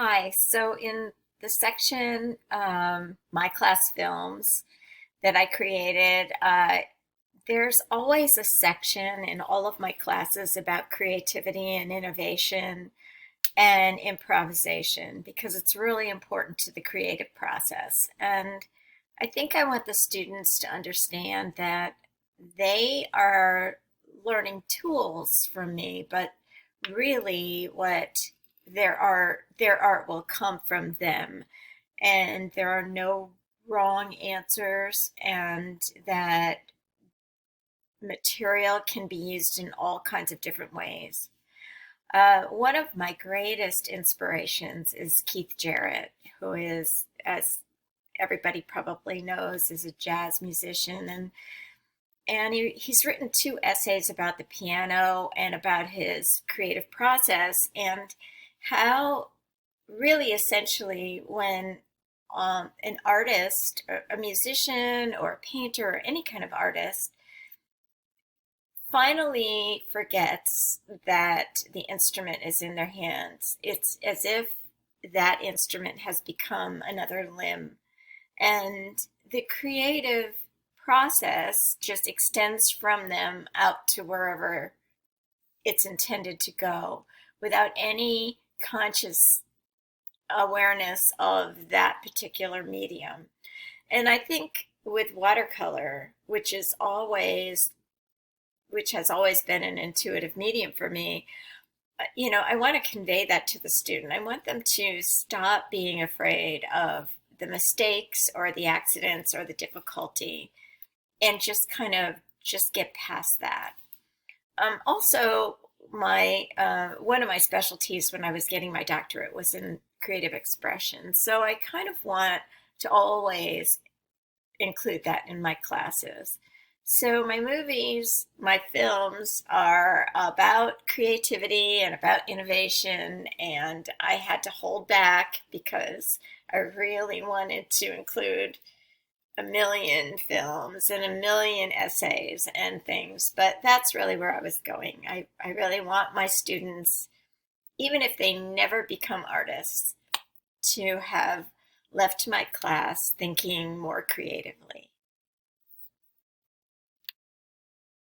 Hi. So in the section, My Class Films, that I created, there's always a section in all of my classes about creativity and innovation and improvisation because it's really important to the creative process. And I think I want the students to understand that they are learning tools from me, but really what their art will come from them, and there are no wrong answers, and that material can be used in all kinds of different ways. One of my greatest inspirations is Keith Jarrett, who is, as everybody probably knows, is a jazz musician, and he's written two essays about the piano and about his creative process and how really essentially when an artist, or a musician or a painter or any kind of artist finally forgets that the instrument is in their hands, it's as if that instrument has become another limb. And the creative process just extends from them out to wherever it's intended to go without any conscious awareness of that particular medium. And I think with watercolor, which has always been an intuitive medium for me, I want to convey that to the student. I want them to stop being afraid of the mistakes or the accidents or the difficulty and just kind of just get past that. Also, my one of my specialties when I was getting my doctorate was in creative expression. So I kind of want to always include that in my classes. So my films are about creativity and about innovation, and I had to hold back because I really wanted to include a million films and a million essays and things, but that's really where I was going. I really want my students, even if they never become artists, to have left my class thinking more creatively.